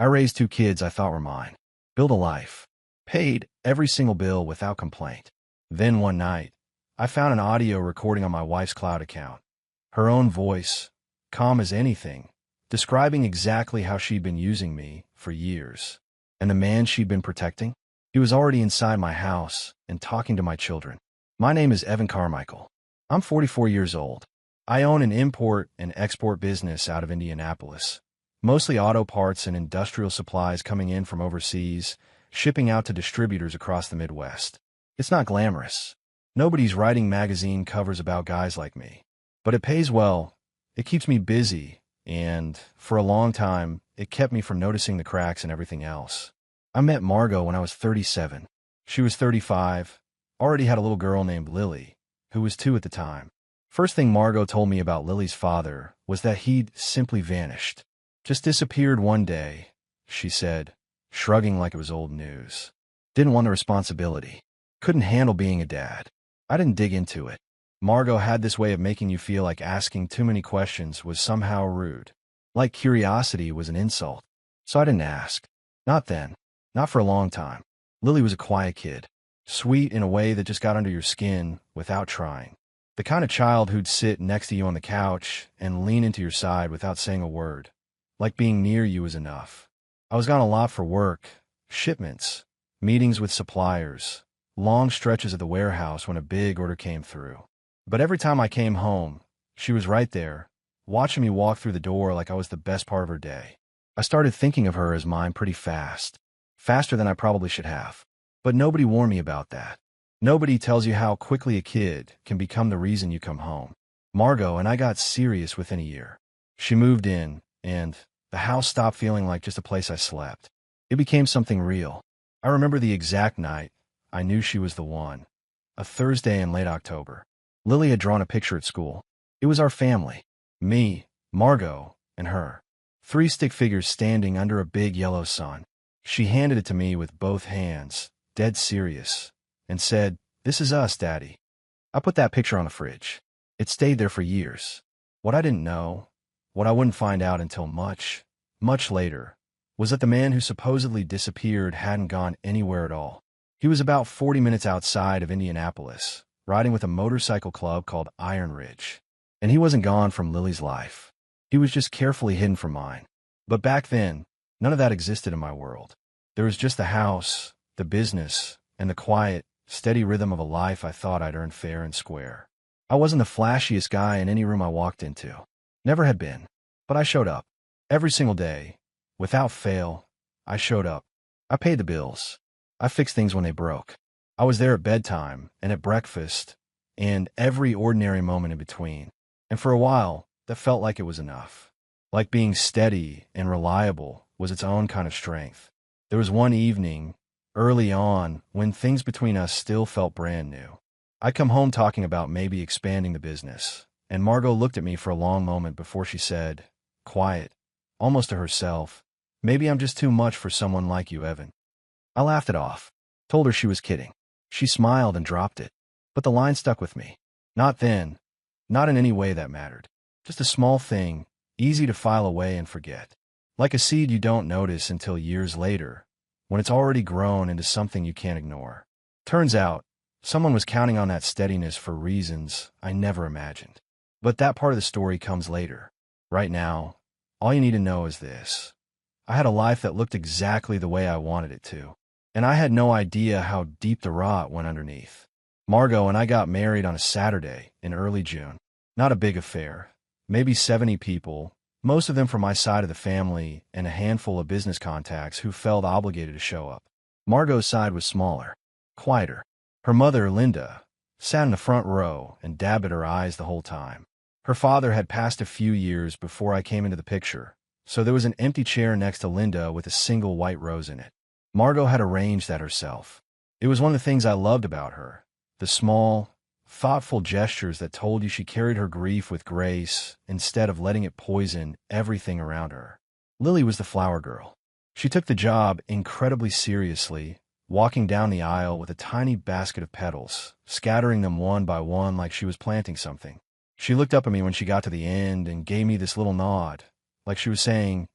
I raised 2 kids I thought were mine, built a life, paid every single bill without complaint. Then one night, I found an audio recording on my wife's cloud account. Her own voice, calm as anything, describing exactly how she'd been using me for years. And the man she'd been protecting? He was already inside my house and talking to my children. My name is Evan Carmichael. I'm 44 years old. I own an import and export business out of Indianapolis, mostly auto parts and industrial supplies coming in from overseas, shipping out to distributors across the Midwest. It's not glamorous. Nobody's writing magazine covers about guys like me. But it pays well, it keeps me busy, and, for a long time, it kept me from noticing the cracks and everything else. I met Margot when I was 37. She was 35, already had a little girl named Lily, who was 2 at the time. First thing Margot told me about Lily's father was that he'd simply vanished. Just disappeared one day, she said, shrugging like it was old news. Didn't want the responsibility. Couldn't handle being a dad. I didn't dig into it. Margot had this way of making you feel like asking too many questions was somehow rude. Like curiosity was an insult. So I didn't ask. Not then. Not for a long time. Lily was a quiet kid. Sweet in a way that just got under your skin without trying. The kind of child who'd sit next to you on the couch and lean into your side without saying a word. Like being near you was enough. I was gone a lot for work, shipments, meetings with suppliers, long stretches at the warehouse when a big order came through. But every time I came home, she was right there, watching me walk through the door like I was the best part of her day. I started thinking of her as mine pretty fast. Faster than I probably should have. But nobody warned me about that. Nobody tells you how quickly a kid can become the reason you come home. Margot and I got serious within a year. She moved in, and the house stopped feeling like just a place I slept. It became something real. I remember the exact night I knew she was the one. A Thursday in late October. Lily had drawn a picture at school. It was our family. Me, Margot, and her. 3 stick figures standing under a big yellow sun. She handed it to me with both hands, dead serious, and said, "This is us, Daddy." I put that picture on the fridge. It stayed there for years. What I didn't know, what I wouldn't find out until much, much later, was that the man who supposedly disappeared hadn't gone anywhere at all. He was about 40 minutes outside of Indianapolis, riding with a motorcycle club called Iron Ridge. And he wasn't gone from Lily's life. He was just carefully hidden from mine. But back then, none of that existed in my world. There was just the house, the business, and the quiet, steady rhythm of a life I thought I'd earned fair and square. I wasn't the flashiest guy in any room I walked into. Never had been. But I showed up. Every single day. Without fail, I showed up. I paid the bills. I fixed things when they broke. I was there at bedtime, and at breakfast, and every ordinary moment in between. And for a while, that felt like it was enough. Like being steady and reliable was its own kind of strength. There was one evening, early on, when things between us still felt brand new. I'd come home talking about maybe expanding the business, and Margot looked at me for a long moment before she said, quiet, almost to herself, "Maybe I'm just too much for someone like you, Evan." I laughed it off, told her she was kidding. She smiled and dropped it. But the line stuck with me. Not then, not in any way that mattered. Just a small thing, easy to file away and forget. Like a seed you don't notice until years later, when it's already grown into something you can't ignore. Turns out, someone was counting on that steadiness for reasons I never imagined. But that part of the story comes later. Right now, all you need to know is this. I had a life that looked exactly the way I wanted it to. And I had no idea how deep the rot went underneath. Margot and I got married on a Saturday in early June. Not a big affair. Maybe 70 people, most of them from my side of the family, and a handful of business contacts who felt obligated to show up. Margot's side was smaller, quieter. Her mother, Linda, sat in the front row and dabbed at her eyes the whole time. Her father had passed a few years before I came into the picture, so there was an empty chair next to Linda with a single white rose in it. Margot had arranged that herself. It was one of the things I loved about her, the small, thoughtful gestures that told you she carried her grief with grace instead of letting it poison everything around her. Lily was the flower girl. She took the job incredibly seriously, walking down the aisle with a tiny basket of petals, scattering them one by one like she was planting something. She looked up at me when she got to the end and gave me this little nod, like she was saying,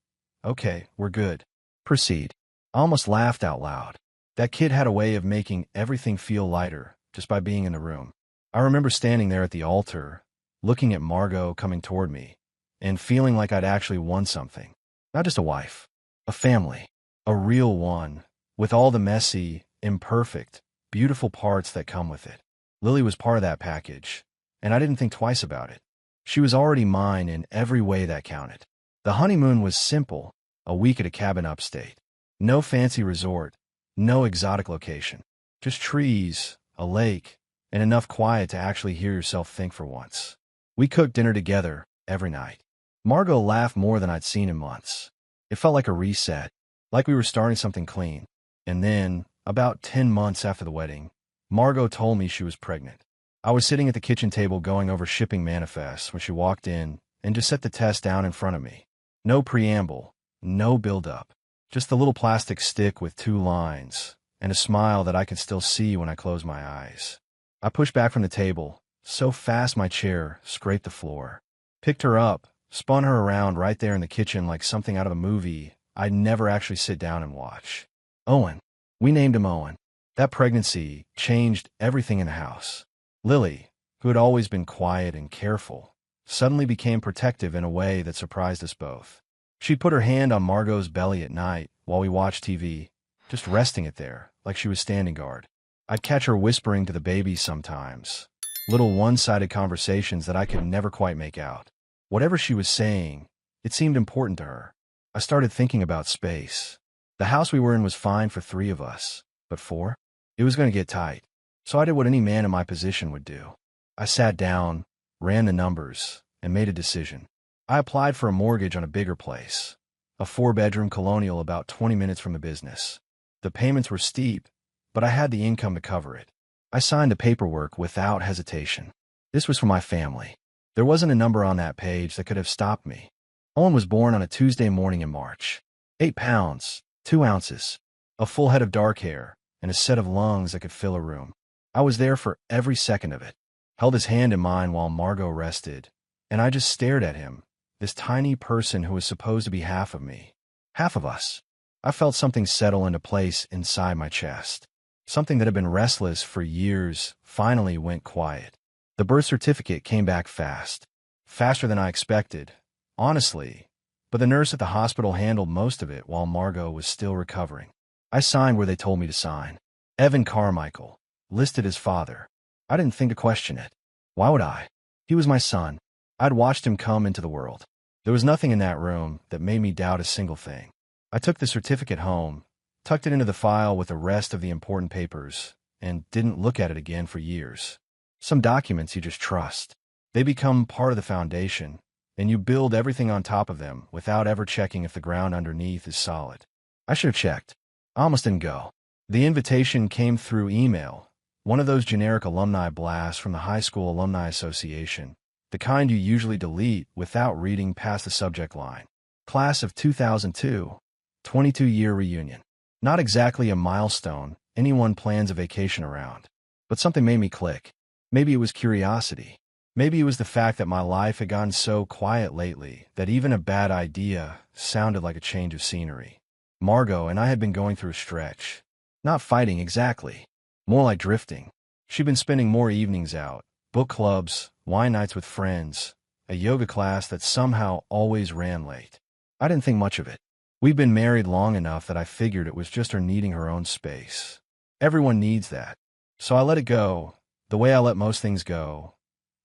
"Okay, we're good." Proceed. I almost laughed out loud. That kid had a way of making everything feel lighter just by being in the room. I remember standing there at the altar, looking at Margot coming toward me, and feeling like I'd actually won something. Not just a wife, a family, a real one, with all the messy, imperfect, beautiful parts that come with it. Lily was part of that package, and I didn't think twice about it. She was already mine in every way that counted. The honeymoon was simple, a week at a cabin upstate. No fancy resort, no exotic location. Just trees, a lake, and enough quiet to actually hear yourself think for once. We cooked dinner together every night. Margot laughed more than I'd seen in months. It felt like a reset, like we were starting something clean. And then, about 10 months after the wedding, Margot told me she was pregnant. I was sitting at the kitchen table going over shipping manifests when she walked in and just set the test down in front of me. No preamble, no build-up, just the little plastic stick with 2 lines and a smile that I could still see when I closed my eyes. I pushed back from the table, so fast my chair scraped the floor. Picked her up, spun her around right there in the kitchen like something out of a movie I'd never actually sit down and watch. Owen. We named him Owen. That pregnancy changed everything in the house. Lily, who had always been quiet and careful, suddenly became protective in a way that surprised us both. She'd put her hand on Margot's belly at night while we watched TV, just resting it there like she was standing guard. I'd catch her whispering to the baby sometimes, little one-sided conversations that I could never quite make out. Whatever she was saying, it seemed important to her. I started thinking about space. The house we were in was fine for 3 of us, but 4? It was going to get tight. So I did what any man in my position would do. I sat down, ran the numbers, and made a decision. I applied for a mortgage on a bigger place, a 4-bedroom colonial about 20 minutes from the business. The payments were steep, but I had the income to cover it. I signed the paperwork without hesitation. This was for my family. There wasn't a number on that page that could have stopped me. Owen was born on a Tuesday morning in March. 8 pounds, 2 ounces, a full head of dark hair, and a set of lungs that could fill a room. I was there for every second of it, held his hand in mine while Margot rested, and I just stared at him, this tiny person who was supposed to be half of me. Half of us. I felt something settle into place inside my chest. Something that had been restless for years finally went quiet. The birth certificate came back fast. Faster than I expected, honestly, but the nurse at the hospital handled most of it while Margot was still recovering. I signed where they told me to sign. Evan Carmichael, listed as father. I didn't think to question it. Why would I? He was my son. I'd watched him come into the world. There was nothing in that room that made me doubt a single thing. I took the certificate home, tucked it into the file with the rest of the important papers, and didn't look at it again for years. Some documents you just trust. They become part of the foundation, and you build everything on top of them without ever checking if the ground underneath is solid. I should have checked. I almost didn't go. The invitation came through email, one of those generic alumni blasts from the High School Alumni Association, the kind you usually delete without reading past the subject line. Class of 2002, 22-year reunion. Not exactly a milestone anyone plans a vacation around, but something made me click. Maybe it was curiosity. Maybe it was the fact that my life had gone so quiet lately that even a bad idea sounded like a change of scenery. Margot and I had been going through a stretch. Not fighting exactly, more like drifting. She'd been spending more evenings out, book clubs, wine nights with friends, a yoga class that somehow always ran late. I didn't think much of it. We'd been married long enough that I figured it was just her needing her own space. Everyone needs that. So I let it go, the way I let most things go,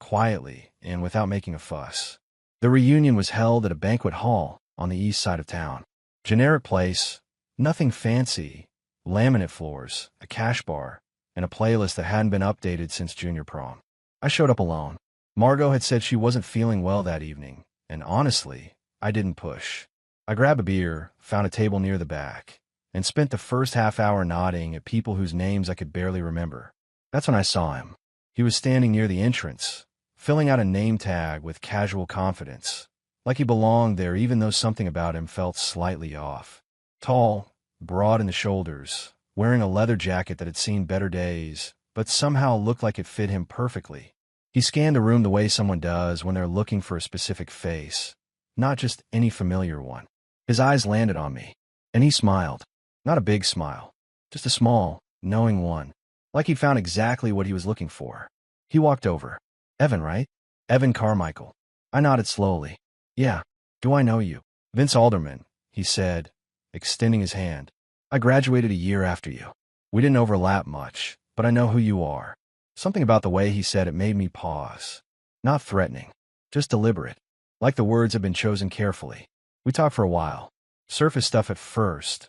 quietly and without making a fuss. The reunion was held at a banquet hall on the east side of town. Generic place, nothing fancy, laminate floors, a cash bar, and a playlist that hadn't been updated since junior prom. I showed up alone. Margot had said she wasn't feeling well that evening, and honestly, I didn't push. I grabbed a beer, found a table near the back, and spent the first half hour nodding at people whose names I could barely remember. That's when I saw him. He was standing near the entrance, filling out a name tag with casual confidence, like he belonged there even though something about him felt slightly off. Tall, broad in the shoulders, wearing a leather jacket that had seen better days, but somehow looked like it fit him perfectly. He scanned the room the way someone does when they're looking for a specific face, not just any familiar one. His eyes landed on me. And he smiled. Not a big smile. Just a small, knowing one. Like he'd found exactly what he was looking for. He walked over. Evan, right? Evan Carmichael. I nodded slowly. Yeah. Do I know you? Vince Alderman, he said, extending his hand. I graduated a year after you. We didn't overlap much, but I know who you are. Something about the way he said it made me pause. Not threatening. Just deliberate. Like the words had been chosen carefully. We talked for a while. Surface stuff at first.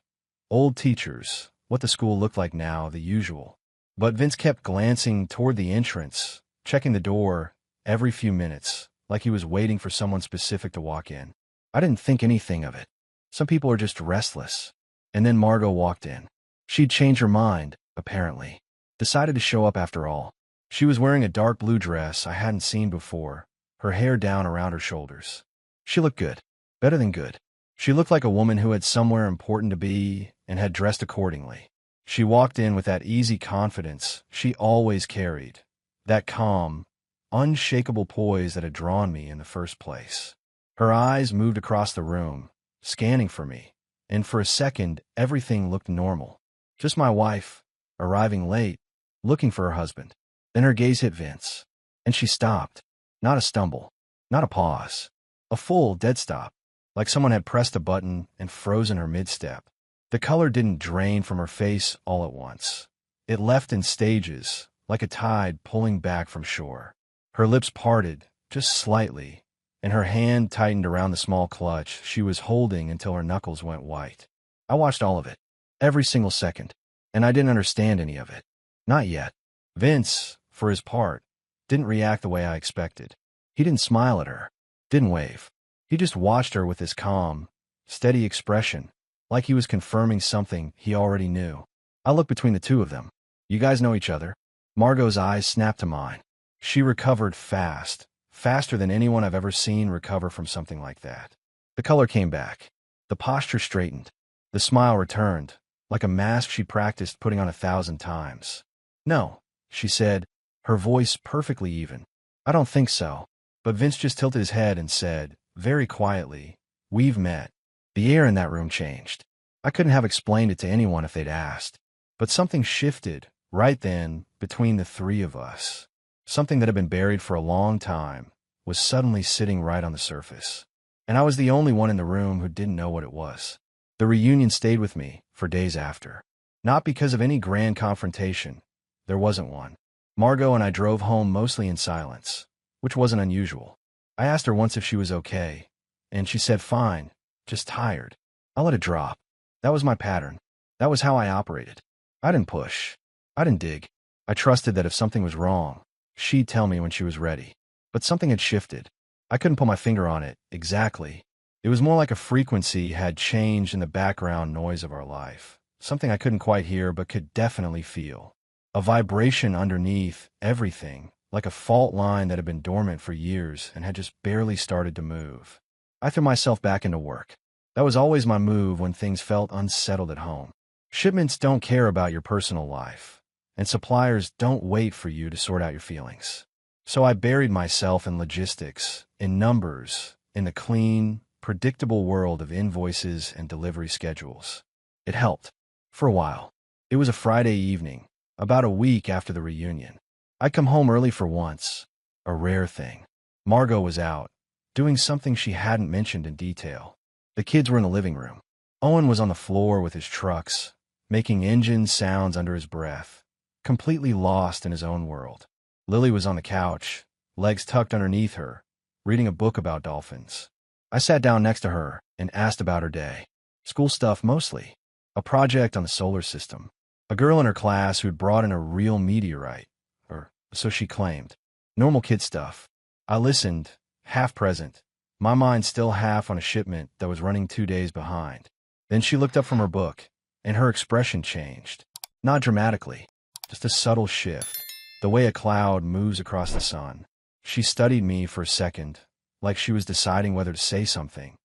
Old teachers, what the school looked like now, the usual. But Vince kept glancing toward the entrance, checking the door every few minutes, like he was waiting for someone specific to walk in. I didn't think anything of it. Some people are just restless. And then Margot walked in. She'd changed her mind, apparently. Decided to show up after all. She was wearing a dark blue dress I hadn't seen before, her hair down around her shoulders. She looked good. Better than good. She looked like a woman who had somewhere important to be and had dressed accordingly. She walked in with that easy confidence she always carried, that calm, unshakable poise that had drawn me in the first place. Her eyes moved across the room, scanning for me, and for a second everything looked normal. Just my wife, arriving late, looking for her husband. Then her gaze hit Vince, and she stopped. Not a stumble, not a pause, a full dead stop, like someone had pressed a button and frozen her mid-step. The color didn't drain from her face all at once. It left in stages, like a tide pulling back from shore. Her lips parted, just slightly, and her hand tightened around the small clutch she was holding until her knuckles went white. I watched all of it, every single second, and I didn't understand any of it. Not yet. Vince, for his part, didn't react the way I expected. He didn't smile at her, didn't wave. He just watched her with his calm, steady expression, like he was confirming something he already knew. I looked between the two of them. You guys know each other? Margot's eyes snapped to mine. She recovered fast, faster than anyone I've ever seen recover from something like that. The color came back. The posture straightened. The smile returned, like a mask she practiced putting on 1,000 times. No, she said, her voice perfectly even. I don't think so. But Vince just tilted his head and said, very quietly, we've met. The air in that room changed. I couldn't have explained it to anyone if they'd asked. But something shifted, right then, between the three of us. Something that had been buried for a long time was suddenly sitting right on the surface. And I was the only one in the room who didn't know what it was. The reunion stayed with me for days after. Not because of any grand confrontation. There wasn't one. Margot and I drove home mostly in silence, which wasn't unusual. I asked her once if she was okay, and she said fine, just tired. I let it drop. That was my pattern. That was how I operated. I didn't push. I didn't dig. I trusted that if something was wrong, she'd tell me when she was ready. But something had shifted. I couldn't put my finger on it, exactly. It was more like a frequency had changed in the background noise of our life. Something I couldn't quite hear but could definitely feel. A vibration underneath everything, like a fault line that had been dormant for years and had just barely started to move. I threw myself back into work. That was always my move when things felt unsettled at home. Shipments don't care about your personal life, and suppliers don't wait for you to sort out your feelings. So I buried myself in logistics, in numbers, in the clean, predictable world of invoices and delivery schedules. It helped. For a while. It was a Friday evening, about a week after the reunion. I'd come home early for once, a rare thing. Margot was out, doing something she hadn't mentioned in detail. The kids were in the living room. Owen was on the floor with his trucks, making engine sounds under his breath, completely lost in his own world. Lily was on the couch, legs tucked underneath her, reading a book about dolphins. I sat down next to her and asked about her day. School stuff mostly. A project on the solar system. A girl in her class who'd brought in a real meteorite, or so she claimed. Normal kid stuff. I listened, half present, my mind still half on a shipment that was running 2 days behind. Then she looked up from her book, and her expression changed. Not dramatically, just a subtle shift, the way a cloud moves across the sun. She studied me for a second, like she was deciding whether to say something,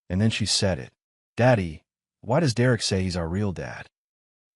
and then she said it. Daddy, why does Derek say he's our real dad?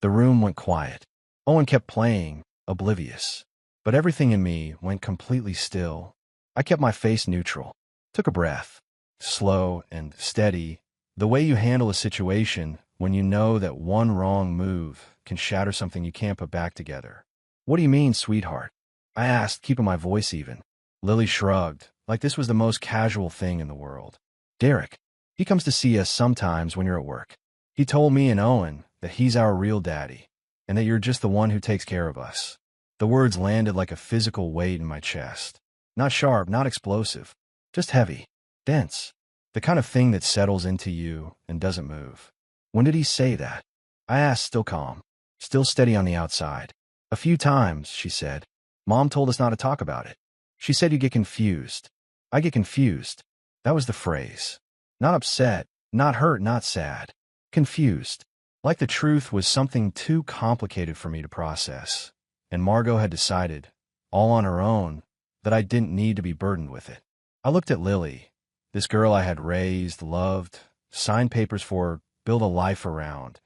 The room went quiet. Owen kept playing, oblivious. But everything in me went completely still. I kept my face neutral. Took a breath. Slow and steady, the way you handle a situation when you know that one wrong move can shatter something you can't put back together. What do you mean, sweetheart? I asked, keeping my voice even. Lily shrugged, like this was the most casual thing in the world. Derek. He comes to see us sometimes when you're at work. He told me and Owen that he's our real daddy, and that you're just the one who takes care of us. The words landed like a physical weight in my chest. Not sharp, not explosive, just heavy, dense. The kind of thing that settles into you and doesn't move. When did he say that? I asked, still calm, still steady on the outside. A few times, she said. Mom told us not to talk about it. She said you get confused. I get confused. That was the phrase. Not upset, not hurt, not sad. Confused. Like the truth was something too complicated for me to process. And Margot had decided, all on her own, that I didn't need to be burdened with it. I looked at Lily, this girl I had raised, loved, signed papers for, built a life around,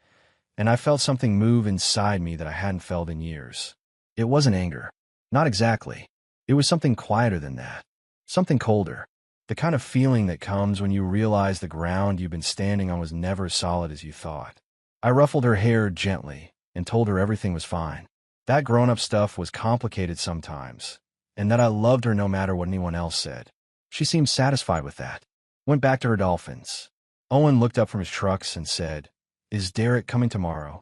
and I felt something move inside me that I hadn't felt in years. It wasn't anger. Not exactly. It was something quieter than that. Something colder. The kind of feeling that comes when you realize the ground you've been standing on was never as solid as you thought. I ruffled her hair gently and told her everything was fine. That grown-up stuff was complicated sometimes, and that I loved her no matter what anyone else said. She seemed satisfied with that. Went back to her dolphins. Owen looked up from his trucks and said, "Is Derek coming tomorrow?"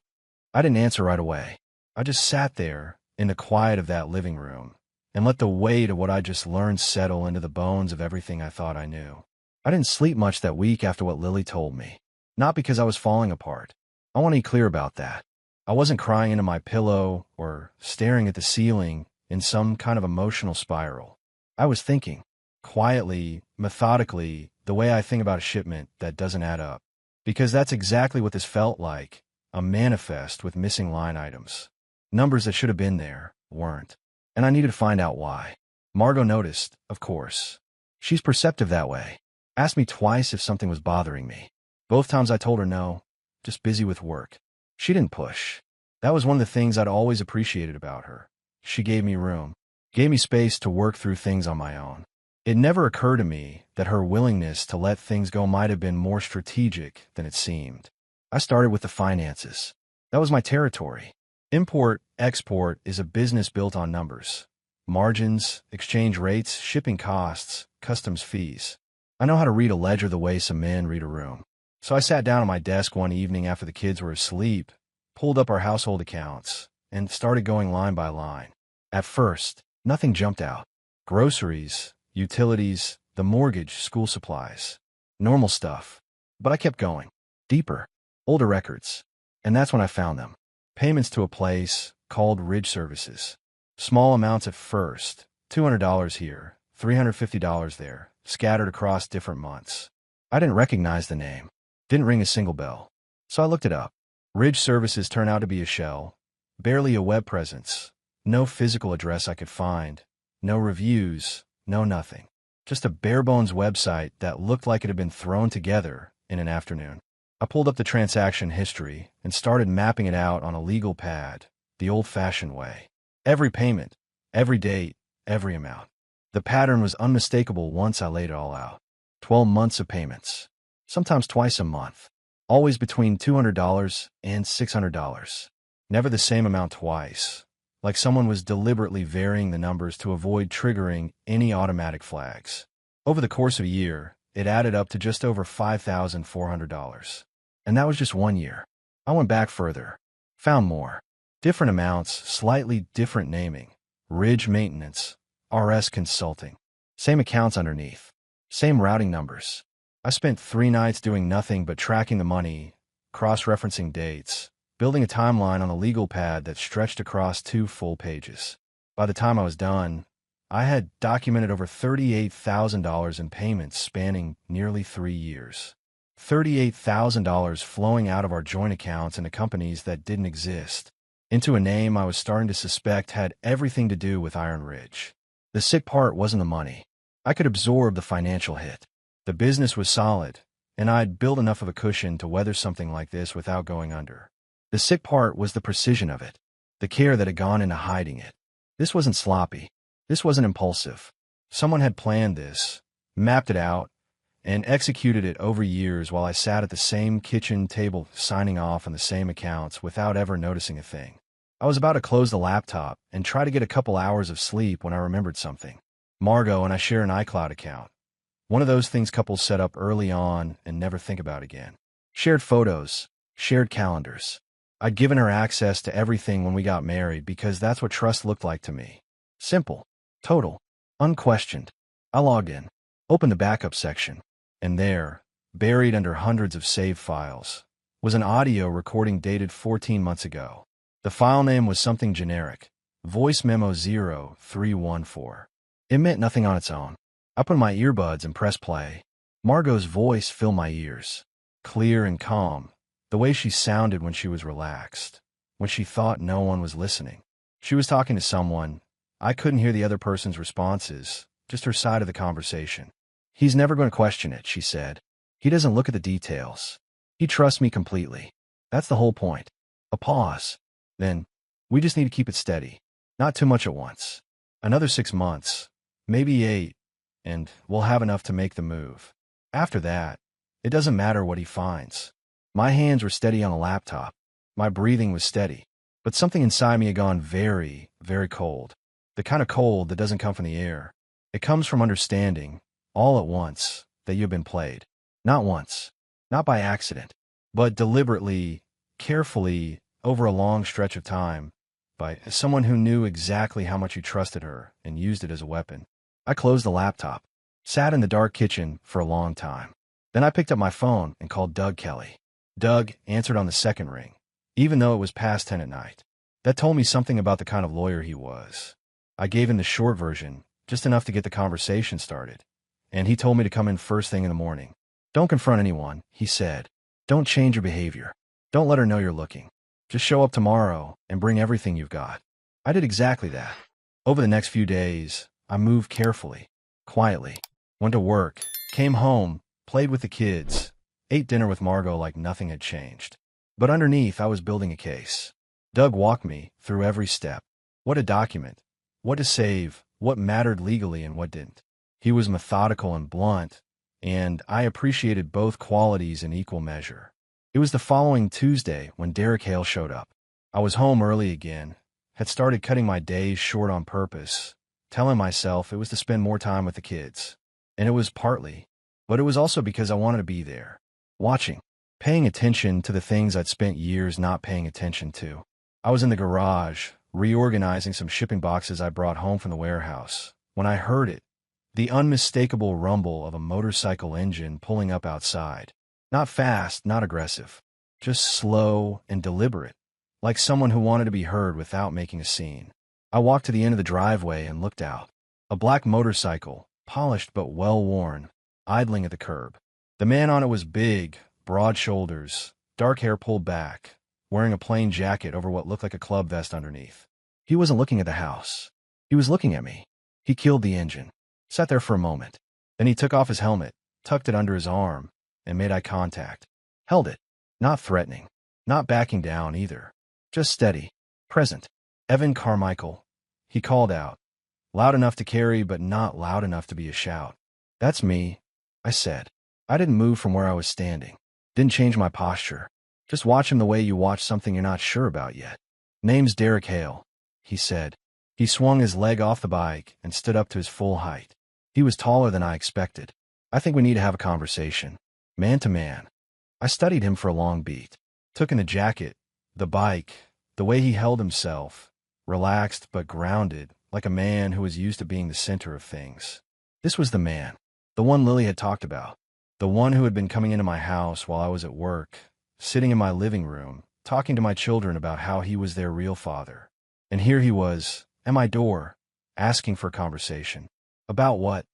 I didn't answer right away. I just sat there in the quiet of that living room and let the weight of what I just learned settle into the bones of everything I thought I knew. I didn't sleep much that week after what Lily told me. Not because I was falling apart. I want to be clear about that. I wasn't crying into my pillow or staring at the ceiling in some kind of emotional spiral. I was thinking, quietly, methodically, the way I think about a shipment that doesn't add up. Because that's exactly what this felt like, a manifest with missing line items. Numbers that should have been there, weren't. And I needed to find out why. Margot noticed, of course. She's perceptive that way. Asked me twice if something was bothering me. Both times I told her no, just busy with work. She didn't push. That was one of the things I'd always appreciated about her. She gave me room, gave me space to work through things on my own. It never occurred to me that her willingness to let things go might have been more strategic than it seemed. I started with the finances. That was my territory. Import, export is a business built on numbers. Margins, exchange rates, shipping costs, customs fees. I know how to read a ledger the way some men read a room. So I sat down at my desk one evening after the kids were asleep, pulled up our household accounts, and started going line by line. At first, nothing jumped out. Groceries, utilities, the mortgage, school supplies. Normal stuff. But I kept going. Deeper. Older records. And that's when I found them. Payments to a place called Ridge Services. Small amounts at first, $200 here, $350 there, scattered across different months. I didn't recognize the name. Didn't ring a single bell. So I looked it up. Ridge Services turned out to be a shell. Barely a web presence. No physical address I could find. No reviews. No nothing. Just a bare-bones website that looked like it had been thrown together in an afternoon. I pulled up the transaction history and started mapping it out on a legal pad, the old-fashioned way. Every payment, every date, every amount. The pattern was unmistakable once I laid it all out. 12 months of payments. Sometimes twice a month. Always between $200 and $600. Never the same amount twice. Like someone was deliberately varying the numbers to avoid triggering any automatic flags. Over the course of a year, it added up to just over $5,400. And that was just 1 year. I went back further. Found more. Different amounts, slightly different naming. Ridge Maintenance, RS Consulting. Same accounts underneath. Same routing numbers. I spent 3 nights doing nothing but tracking the money, cross-referencing dates, building a timeline on a legal pad that stretched across 2 full pages. By the time I was done, I had documented over $38,000 in payments spanning nearly 3 years. $38,000 flowing out of our joint accounts into companies that didn't exist, into a name I was starting to suspect had everything to do with Iron Ridge. The sick part wasn't the money. I could absorb the financial hit. The business was solid, and I'd built enough of a cushion to weather something like this without going under. The sick part was the precision of it, the care that had gone into hiding it. This wasn't sloppy. This wasn't impulsive. Someone had planned this, mapped it out, and executed it over years while I sat at the same kitchen table signing off on the same accounts without ever noticing a thing. I was about to close the laptop and try to get a couple hours of sleep when I remembered something. Margot and I share an iCloud account. One of those things couples set up early on and never think about again. Shared photos, shared calendars. I'd given her access to everything when we got married because that's what trust looked like to me. Simple, total, unquestioned. I logged in, opened the backup section, and there, buried under hundreds of saved files, was an audio recording dated 14 months ago. The file name was something generic, Voice Memo 0314. It meant nothing on its own. I put on my earbuds and pressed play. Margot's voice filled my ears, clear and calm, the way she sounded when she was relaxed, when she thought no one was listening. She was talking to someone. I couldn't hear the other person's responses, just her side of the conversation. He's never going to question it, she said. He doesn't look at the details. He trusts me completely. That's the whole point. A pause. Then, we just need to keep it steady. Not too much at once. Another 6 months, maybe 8, and we'll have enough to make the move. After that, it doesn't matter what he finds. My hands were steady on the laptop. My breathing was steady. But something inside me had gone very, very cold. The kind of cold that doesn't come from the air. It comes from understanding, all at once, that you've been played. Not once. Not by accident. But deliberately, carefully, over a long stretch of time, by someone who knew exactly how much you trusted her and used it as a weapon. I closed the laptop, sat in the dark kitchen for a long time. Then I picked up my phone and called Doug Kelly. Doug answered on the second ring, even though it was past 10 at night. That told me something about the kind of lawyer he was. I gave him the short version, just enough to get the conversation started, and he told me to come in first thing in the morning. Don't confront anyone, he said. Don't change your behavior. Don't let her know you're looking. Just show up tomorrow and bring everything you've got. I did exactly that. Over the next few days, I moved carefully, quietly, went to work, came home, played with the kids, ate dinner with Margot like nothing had changed. But underneath, I was building a case. Doug walked me through every step. What to document, what to save, what mattered legally and what didn't. He was methodical and blunt, and I appreciated both qualities in equal measure. It was the following Tuesday when Derek Hale showed up. I was home early again, had started cutting my days short on purpose, telling myself it was to spend more time with the kids. And it was partly, but it was also because I wanted to be there, watching, paying attention to the things I'd spent years not paying attention to. I was in the garage, reorganizing some shipping boxes I brought home from the warehouse, when I heard it, the unmistakable rumble of a motorcycle engine pulling up outside. Not fast, not aggressive, just slow and deliberate, like someone who wanted to be heard without making a scene. I walked to the end of the driveway and looked out. A black motorcycle, polished but well-worn, idling at the curb. The man on it was big, broad shoulders, dark hair pulled back, wearing a plain jacket over what looked like a club vest underneath. He wasn't looking at the house. He was looking at me. He killed the engine, sat there for a moment. Then he took off his helmet, tucked it under his arm, and made eye contact. Held it. Not threatening. Not backing down either. Just steady. Present. Evan Carmichael. He called out. Loud enough to carry, but not loud enough to be a shout. That's me, I said. I didn't move from where I was standing. Didn't change my posture. Just watch him the way you watch something you're not sure about yet. Name's Derek Hale, he said. He swung his leg off the bike and stood up to his full height. He was taller than I expected. I think we need to have a conversation. Man to man. I studied him for a long beat. Took in the jacket, the bike, the way he held himself, relaxed but grounded, like a man who was used to being the center of things. This was the man, the one Lily had talked about, the one who had been coming into my house while I was at work, sitting in my living room, talking to my children about how he was their real father. And here he was, at my door, asking for a conversation. About what?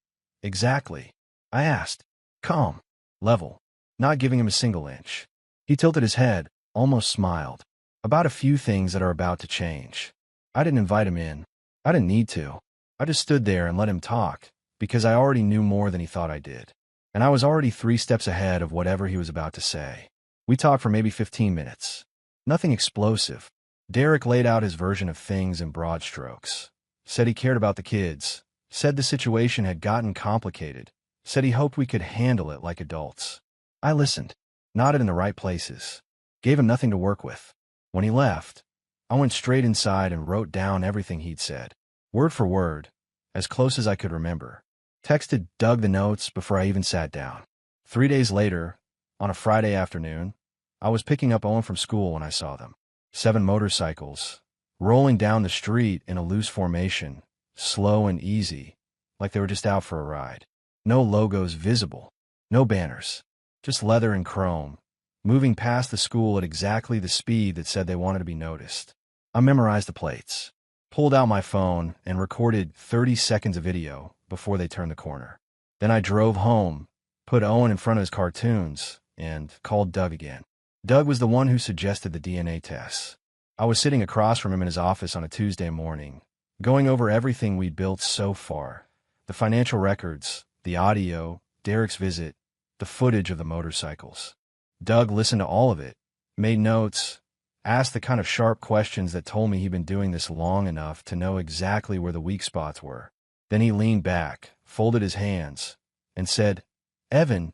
Exactly. I asked. Calm. Level. Not giving him a single inch. He tilted his head, almost smiled. About a few things that are about to change. I didn't invite him in. I didn't need to. I just stood there and let him talk, because I already knew more than he thought I did. And I was already 3 steps ahead of whatever he was about to say. We talked for maybe 15 minutes. Nothing explosive. Derek laid out his version of things in broad strokes. Said he cared about the kids. Said the situation had gotten complicated. Said he hoped we could handle it like adults. I listened, nodded in the right places, gave him nothing to work with. When he left, I went straight inside and wrote down everything he'd said, word for word, as close as I could remember. Texted Doug the notes before I even sat down. 3 days later, on a Friday afternoon, I was picking up Owen from school when I saw them. 7 motorcycles, rolling down the street in a loose formation, slow and easy, like they were just out for a ride. No logos visible, no banners, just leather and chrome, moving past the school at exactly the speed that said they wanted to be noticed. I memorized the plates, pulled out my phone, and recorded 30 seconds of video before they turned the corner. Then I drove home, put Owen in front of his cartoons, and called Doug again. Doug was the one who suggested the DNA tests. I was sitting across from him in his office on a Tuesday morning, going over everything we'd built so far. The financial records, the audio, Derek's visit, the footage of the motorcycles. Doug listened to all of it, made notes, asked the kind of sharp questions that told me he'd been doing this long enough to know exactly where the weak spots were. Then he leaned back, folded his hands, and said, "Evan,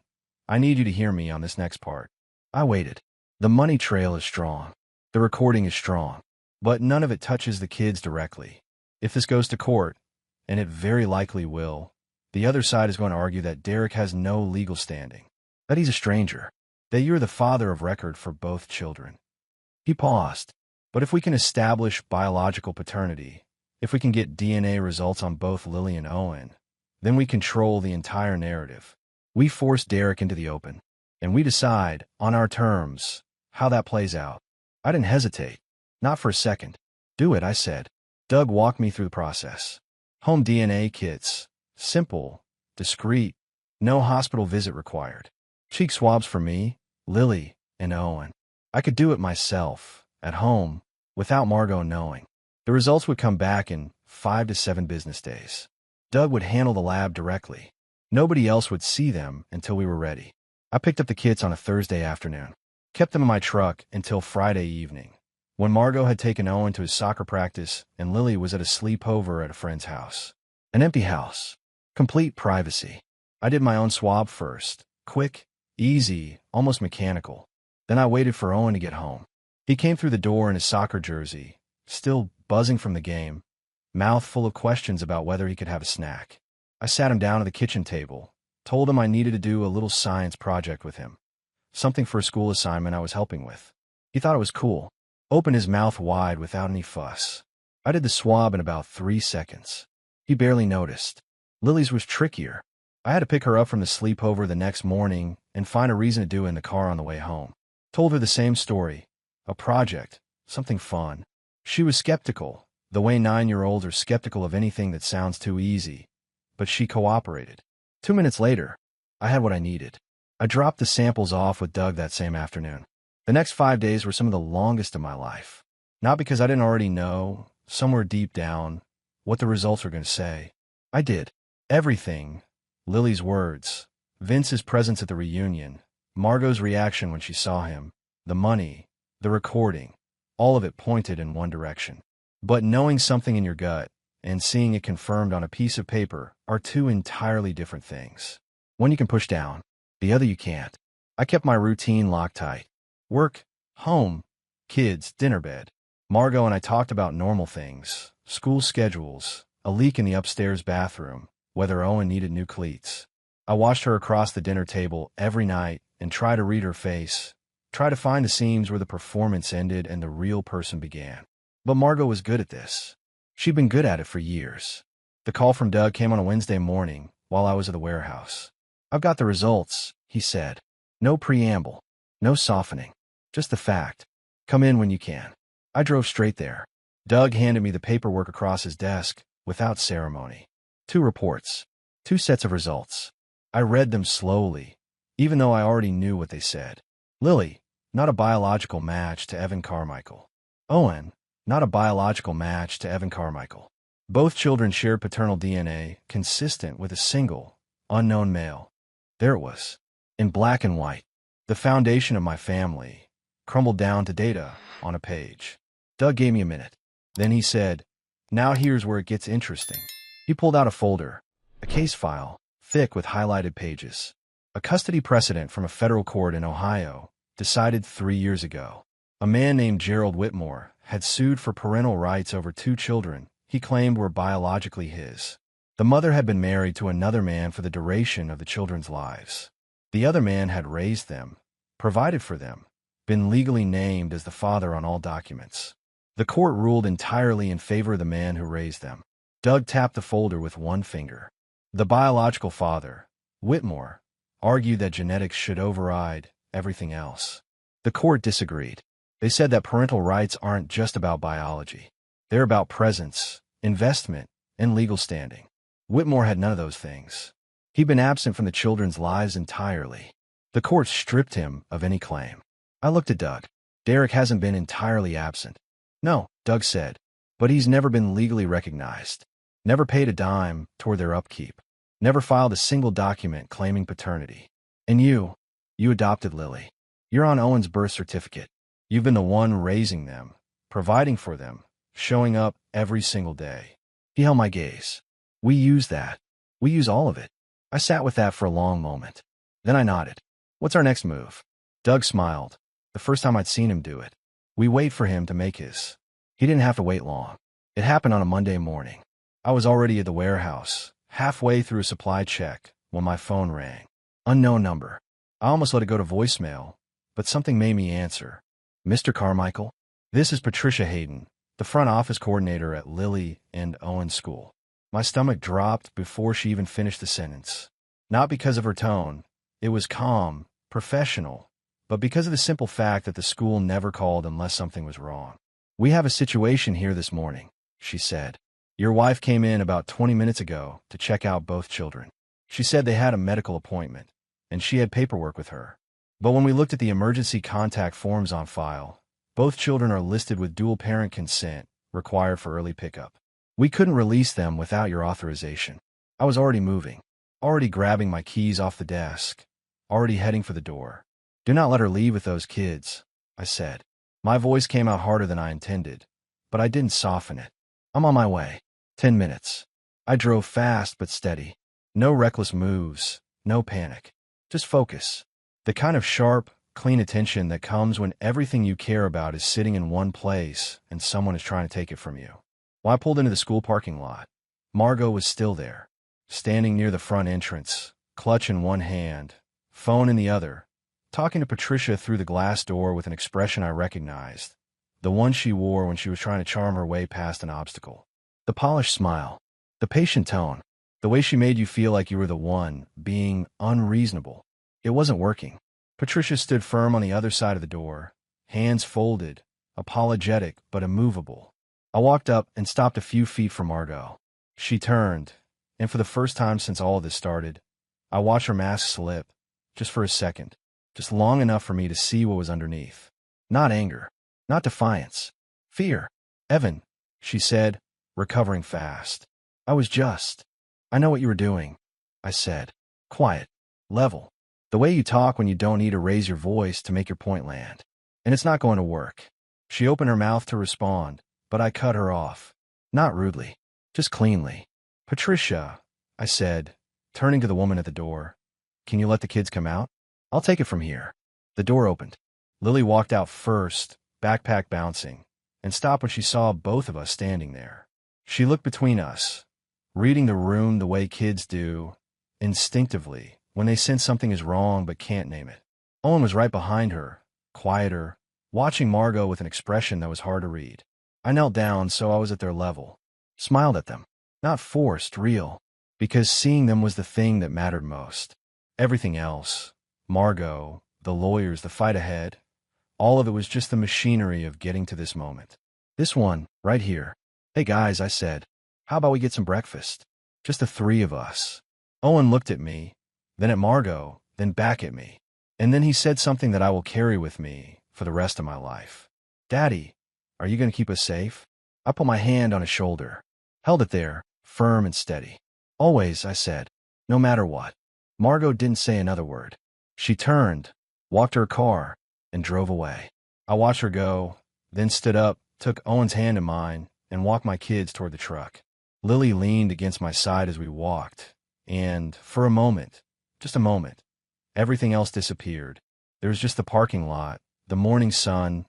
I need you to hear me on this next part." I waited. The money trail is strong. The recording is strong. But none of it touches the kids directly. If this goes to court, and it very likely will, the other side is going to argue that Derek has no legal standing, that he's a stranger, that you're the father of record for both children. He paused. But if we can establish biological paternity, if we can get DNA results on both Lily and Owen, then we control the entire narrative. We force Derek into the open, and we decide, on our terms, how that plays out. I didn't hesitate. Not for a second. "Do it," I said. Doug walked me through the process. Home DNA kits. Simple, discreet, no hospital visit required. Cheek swabs for me, Lily, and Owen. I could do it myself, at home, without Margot knowing. The results would come back in 5 to 7 business days. Doug would handle the lab directly. Nobody else would see them until we were ready. I picked up the kits on a Thursday afternoon, kept them in my truck until Friday evening, when Margot had taken Owen to his soccer practice and Lily was at a sleepover at a friend's house. An empty house. Complete privacy. I did my own swab first. Quick, easy, almost mechanical. Then I waited for Owen to get home. He came through the door in his soccer jersey, still buzzing from the game, mouth full of questions about whether he could have a snack. I sat him down at the kitchen table, told him I needed to do a little science project with him, something for a school assignment I was helping with. He thought it was cool, opened his mouth wide without any fuss. I did the swab in about 3 seconds. He barely noticed. Lily's was trickier. I had to pick her up from the sleepover the next morning and find a reason to do it in the car on the way home. Told her the same story. A project. Something fun. She was skeptical, the way 9-year-olds are skeptical of anything that sounds too easy. But she cooperated. 2 minutes later, I had what I needed. I dropped the samples off with Doug that same afternoon. The next 5 days were some of the longest of my life. Not because I didn't already know, somewhere deep down, what the results were going to say. I did. Everything. Lily's words, Vince's presence at the reunion, Margot's reaction when she saw him, the money, the recording, all of it pointed in one direction. But knowing something in your gut and seeing it confirmed on a piece of paper are two entirely different things. One you can push down, the other you can't. I kept my routine locked tight. Work, home, kids, dinner, bed. Margot and I talked about normal things, school schedules, a leak in the upstairs bathroom, whether Owen needed new cleats. I watched her across the dinner table every night and try to read her face, try to find the seams where the performance ended and the real person began. But Margot was good at this. She'd been good at it for years. The call from Doug came on a Wednesday morning while I was at the warehouse. "I've got the results," he said. No preamble, no softening, just the fact. "Come in when you can." I drove straight there. Doug handed me the paperwork across his desk without ceremony. 2 reports, 2 sets of results. I read them slowly, even though I already knew what they said. Lily, not a biological match to Evan Carmichael. Owen, not a biological match to Evan Carmichael. Both children shared paternal DNA consistent with a single, unknown male. There it was, in black and white. The foundation of my family, crumbled down to data on a page. Doug gave me a minute. Then he said, "Now here's where it gets interesting." He pulled out a folder, a case file, thick with highlighted pages. A custody precedent from a federal court in Ohio, decided 3 years ago. A man named Gerald Whitmore had sued for parental rights over 2 children he claimed were biologically his. The mother had been married to another man for the duration of the children's lives. The other man had raised them, provided for them, been legally named as the father on all documents. The court ruled entirely in favor of the man who raised them. Doug tapped the folder with one finger. The biological father, Whitmore, argued that genetics should override everything else. The court disagreed. They said that parental rights aren't just about biology. They're about presence, investment, and legal standing. Whitmore had none of those things. He'd been absent from the children's lives entirely. The court stripped him of any claim. I looked at Doug. Derek hasn't been entirely absent. No, Doug said, but he's never been legally recognized. Never paid a dime toward their upkeep. Never filed a single document claiming paternity. And you adopted Lily. You're on Owen's birth certificate. You've been the one raising them, providing for them, showing up every single day. He held my gaze. We use that. We use all of it. I sat with that for a long moment. Then I nodded. What's our next move? Doug smiled. The first time I'd seen him do it. We wait for him to make his. He didn't have to wait long. It happened on a Monday morning. I was already at the warehouse, halfway through a supply check, when my phone rang. Unknown number. I almost let it go to voicemail, but something made me answer. Mr. Carmichael? This is Patricia Hayden, the front office coordinator at Lily and Owen's school. My stomach dropped before she even finished the sentence. Not because of her tone. It was calm, professional, but because of the simple fact that the school never called unless something was wrong. We have a situation here this morning, she said. Your wife came in about 20 minutes ago to check out both children. She said they had a medical appointment, and she had paperwork with her. But when we looked at the emergency contact forms on file, both children are listed with dual parent consent required for early pickup. We couldn't release them without your authorization. I was already moving, already grabbing my keys off the desk, already heading for the door. Do not let her leave with those kids, I said. My voice came out harder than I intended, but I didn't soften it. I'm on my way. 10 minutes. I drove fast but steady. No reckless moves, no panic. Just focus. The kind of sharp, clean attention that comes when everything you care about is sitting in one place and someone is trying to take it from you. When I pulled into the school parking lot, Margot was still there, standing near the front entrance, clutch in one hand, phone in the other, talking to Patricia through the glass door with an expression I recognized, the one she wore when she was trying to charm her way past an obstacle. The polished smile, the patient tone, the way she made you feel like you were the one being unreasonable. It wasn't working. Patricia stood firm on the other side of the door, hands folded, apologetic but immovable. I walked up and stopped a few feet from Margot. She turned, and for the first time since all of this started, I watched her mask slip, just for a second, just long enough for me to see what was underneath. Not anger, not defiance, fear. Evan, she said, recovering fast. I know what you were doing, I said. Quiet, level. The way you talk when you don't need to raise your voice to make your point land. And it's not going to work. She opened her mouth to respond, but I cut her off. Not rudely, just cleanly. Patricia, I said, turning to the woman at the door. Can you let the kids come out? I'll take it from here. The door opened. Lily walked out first, backpack bouncing, and stopped when she saw both of us standing there. She looked between us, reading the room the way kids do, instinctively, when they sense something is wrong but can't name it. Owen was right behind her, quieter, watching Margot with an expression that was hard to read. I knelt down so I was at their level, smiled at them, not forced, real, because seeing them was the thing that mattered most. Everything else, Margot, the lawyers, the fight ahead, all of it was just the machinery of getting to this moment. This one, right here. Hey guys, I said, how about we get some breakfast? Just the 3 of us. Owen looked at me, then at Margot, then back at me. And then he said something that I will carry with me for the rest of my life. Daddy, are you going to keep us safe? I put my hand on his shoulder, held it there, firm and steady. Always, I said, no matter what. Margot didn't say another word. She turned, walked to her car, and drove away. I watched her go, then stood up, took Owen's hand in mine, and walked my kids toward the truck. Lily leaned against my side as we walked, And for a moment, just a moment, everything else disappeared. There was just the parking lot, the morning sun,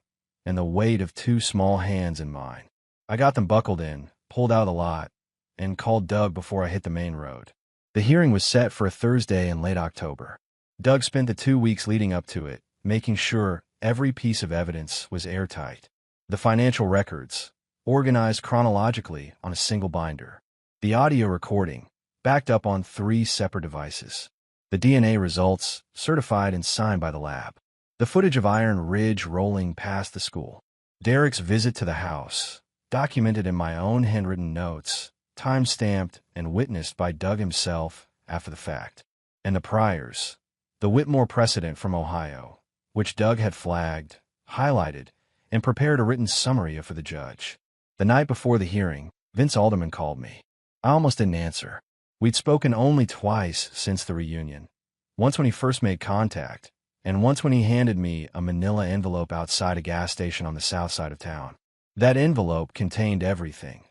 and the weight of two small hands in mine. I got them buckled in, pulled out of the lot, and called Doug before I hit the main road. The hearing was set for a Thursday in late October. Doug spent the 2 weeks leading up to it, making sure every piece of evidence was airtight. The financial records, organized chronologically on a single binder. The audio recording, backed up on 3 separate devices. The DNA results, certified and signed by the lab. The footage of Iron Ridge rolling past the school. Derek's visit to the house, documented in my own handwritten notes, time-stamped and witnessed by Doug himself after the fact. And the priors. The Whitmore precedent from Ohio, which Doug had flagged, highlighted, and prepared a written summary of for the judge. The night before the hearing, Vince Alderman called me. I almost didn't answer. We'd spoken only twice since the reunion. Once when he first made contact, and once when he handed me a manila envelope outside a gas station on the south side of town. That envelope contained everything.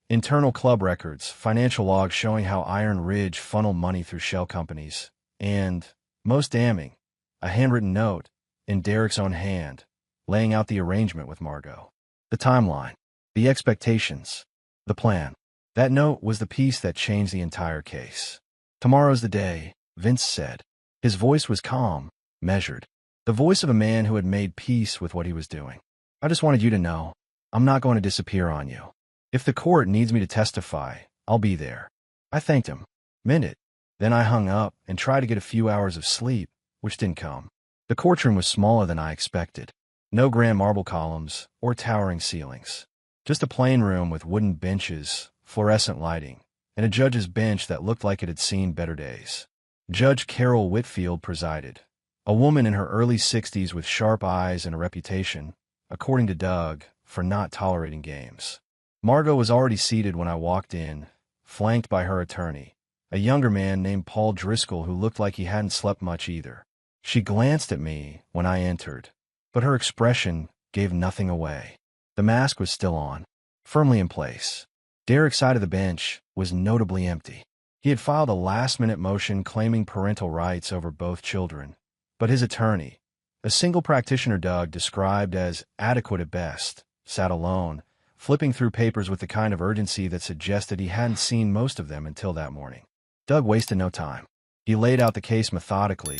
Internal club records, financial logs showing how Iron Ridge funneled money through shell companies, and, most damning, a handwritten note, in Derek's own hand, laying out the arrangement with Margot. The timeline, the expectations, the plan. That note was the piece that changed the entire case. Tomorrow's the day, Vince said. His voice was calm, measured. The voice of a man who had made peace with what he was doing. I just wanted you to know, I'm not going to disappear on you. If the court needs me to testify, I'll be there. I thanked him, meant it. Then I hung up and tried to get a few hours of sleep, which didn't come. The courtroom was smaller than I expected. No grand marble columns or towering ceilings. Just a plain room with wooden benches, fluorescent lighting, and a judge's bench that looked like it had seen better days. Judge Carol Whitfield presided, a woman in her early 60s with sharp eyes and a reputation, according to Doug, for not tolerating games. Margot was already seated when I walked in, flanked by her attorney, a younger man named Paul Driscoll who looked like he hadn't slept much either. She glanced at me when I entered, but her expression gave nothing away. The mask was still on, firmly in place. Derek's side of the bench was notably empty. He had filed a last-minute motion claiming parental rights over both children, but his attorney, a single practitioner Doug described as adequate at best, sat alone, flipping through papers with the kind of urgency that suggested he hadn't seen most of them until that morning. Doug wasted no time. He laid out the case methodically,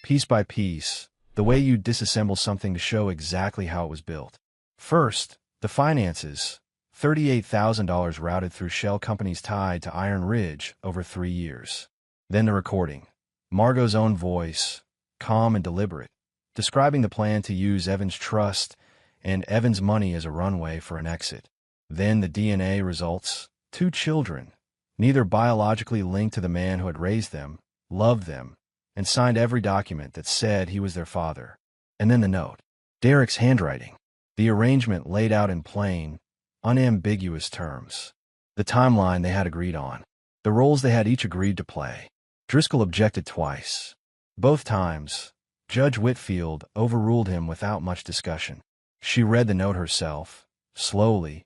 piece by piece, the way you disassemble something to show exactly how it was built. First, the finances, $38,000 routed through shell companies tied to Iron Ridge over 3 years. Then the recording, Margot's own voice, calm and deliberate, describing the plan to use Evan's trust and Evan's money as a runway for an exit. Then the DNA results, 2 children, neither biologically linked to the man who had raised them, loved them, and signed every document that said he was their father. And then the note, Derek's handwriting, the arrangement laid out in plain, unambiguous terms. The timeline they had agreed on, the roles they had each agreed to play. Driscoll objected twice. Both times, Judge Whitfield overruled him without much discussion. She read the note herself, slowly,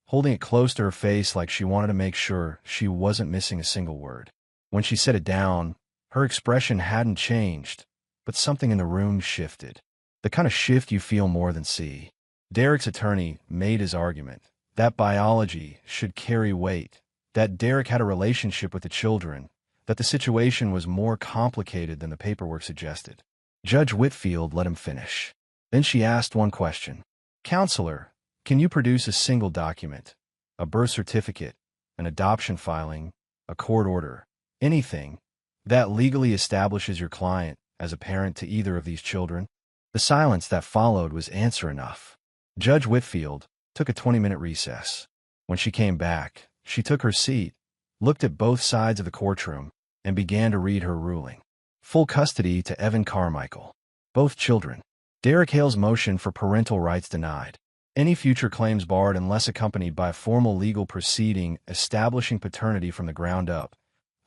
holding it close to her face like she wanted to make sure she wasn't missing a single word. When she set it down, her expression hadn't changed, but something in the room shifted. The kind of shift you feel more than see. Derek's attorney made his argument that biology should carry weight, that Derek had a relationship with the children, that the situation was more complicated than the paperwork suggested. Judge Whitfield let him finish. Then she asked one question. Counselor, can you produce a single document, a birth certificate, an adoption filing, a court order, anything that legally establishes your client as a parent to either of these children? The silence that followed was answer enough. Judge Whitfield took a 20-minute recess. When she came back, she took her seat, looked at both sides of the courtroom, and began to read her ruling. Full custody to Evan Carmichael. Both children. Derek Hale's motion for parental rights denied. Any future claims barred unless accompanied by a formal legal proceeding establishing paternity from the ground up,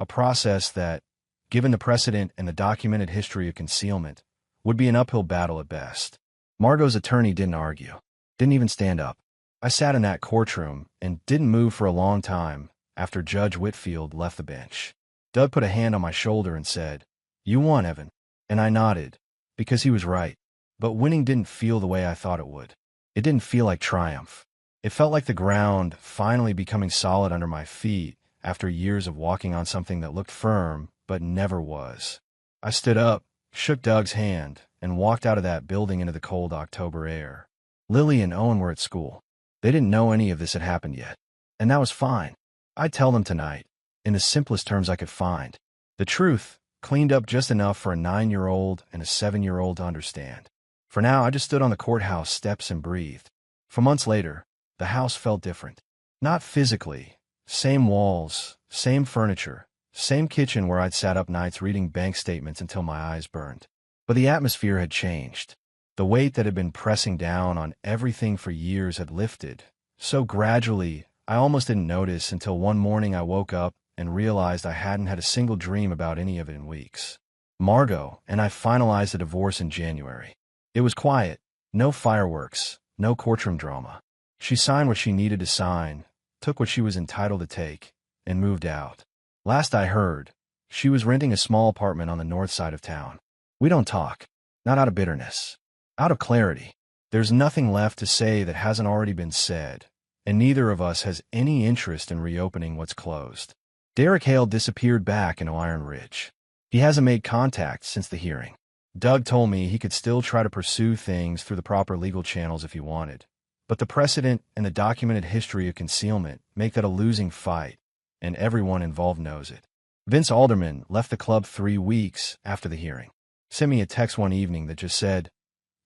a process that, given the precedent and the documented history of concealment, would be an uphill battle at best. Margot's attorney didn't argue, didn't even stand up. I sat in that courtroom and didn't move for a long time after Judge Whitfield left the bench. Doug put a hand on my shoulder and said, "You won, Evan." And I nodded, because he was right. But winning didn't feel the way I thought it would. It didn't feel like triumph. It felt like the ground finally becoming solid under my feet after years of walking on something that looked firm but never was. I stood up, shook Doug's hand, and walked out of that building into the cold October air. Lily and Owen were at school. They didn't know any of this had happened yet. And that was fine. I'd tell them tonight, in the simplest terms I could find. The truth, cleaned up just enough for a 9-year-old and a 7-year-old to understand. For now, I just stood on the courthouse steps and breathed. For months later, the house felt different. Not physically. Same walls, same furniture, same kitchen where I'd sat up nights reading bank statements until my eyes burned. But the atmosphere had changed. The weight that had been pressing down on everything for years had lifted. So gradually, I almost didn't notice until one morning I woke up and realized I hadn't had a single dream about any of it in weeks. Margot and I finalized a divorce in January. It was quiet, no fireworks, no courtroom drama. She signed what she needed to sign, took what she was entitled to take, and moved out. Last I heard, she was renting a small apartment on the north side of town. We don't talk, not out of bitterness, out of clarity. There's nothing left to say that hasn't already been said, and neither of us has any interest in reopening what's closed. Derek Hale disappeared back into Iron Ridge. He hasn't made contact since the hearing. Doug told me he could still try to pursue things through the proper legal channels if he wanted. But the precedent and the documented history of concealment make that a losing fight, and everyone involved knows it. Vince Alderman left the club 3 weeks after the hearing. Sent me a text one evening that just said,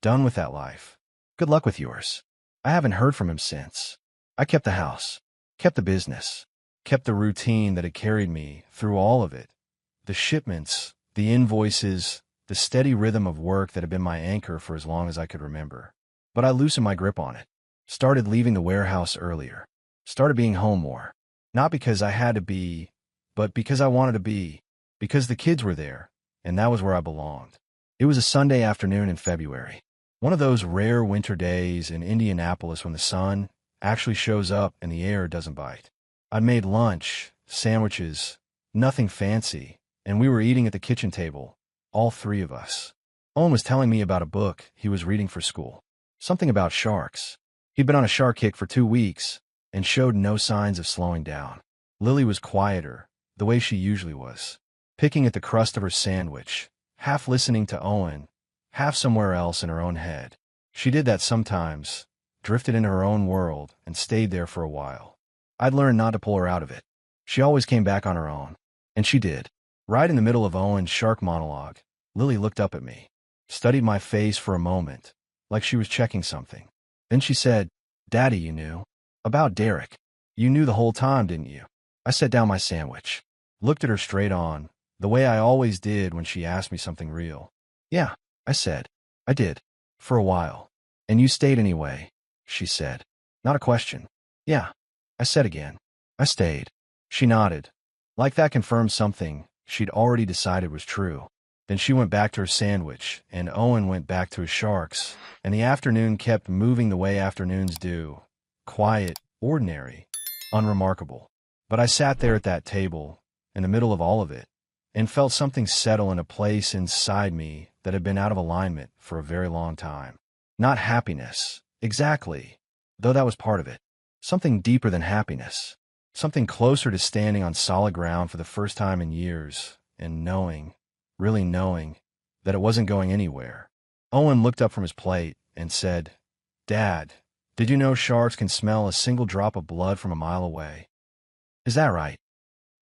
"Done with that life. Good luck with yours." I haven't heard from him since. I kept the house, kept the business, kept the routine that had carried me through all of it. The shipments, the invoices, the steady rhythm of work that had been my anchor for as long as I could remember. But I loosened my grip on it. Started leaving the warehouse earlier. Started being home more. Not because I had to be, but because I wanted to be. Because the kids were there, and that was where I belonged. It was a Sunday afternoon in February. One of those rare winter days in Indianapolis when the sun actually shows up and the air doesn't bite. I'd made lunch, sandwiches, nothing fancy, and we were eating at the kitchen table, all 3 of us. Owen was telling me about a book he was reading for school. Something about sharks. He'd been on a shark kick for 2 weeks and showed no signs of slowing down. Lily was quieter, the way she usually was, picking at the crust of her sandwich, half listening to Owen, half somewhere else in her own head. She did that sometimes, drifted into her own world, and stayed there for a while. I'd learned not to pull her out of it. She always came back on her own. And she did. Right in the middle of Owen's shark monologue, Lily looked up at me, studied my face for a moment, like she was checking something. Then she said, "Daddy, you knew. About Derek. You knew the whole time, didn't you?" I set down my sandwich, looked at her straight on, the way I always did when she asked me something real. "Yeah," I said. "I did. For a while. And you stayed anyway," she said. Not a question. "Yeah," I said again. "I stayed." She nodded. Like that confirmed something she'd already decided was true. Then she went back to her sandwich, and Owen went back to his sharks, and the afternoon kept moving the way afternoons do. Quiet, ordinary, unremarkable. But I sat there at that table, in the middle of all of it, and felt something settle in a place inside me that had been out of alignment for a very long time. Not happiness, exactly, though that was part of it. Something deeper than happiness. Something closer to standing on solid ground for the first time in years, and knowing, really knowing, that it wasn't going anywhere. Owen looked up from his plate and said, "Dad, did you know sharks can smell a single drop of blood from a mile away?" "Is that right?"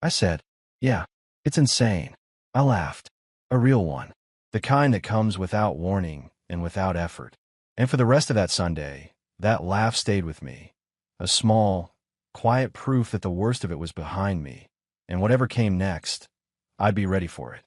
I said, "Yeah, it's insane." I laughed. A real one. The kind that comes without warning and without effort. And for the rest of that Sunday, that laugh stayed with me. A small, quiet proof that the worst of it was behind me, and whatever came next, I'd be ready for it.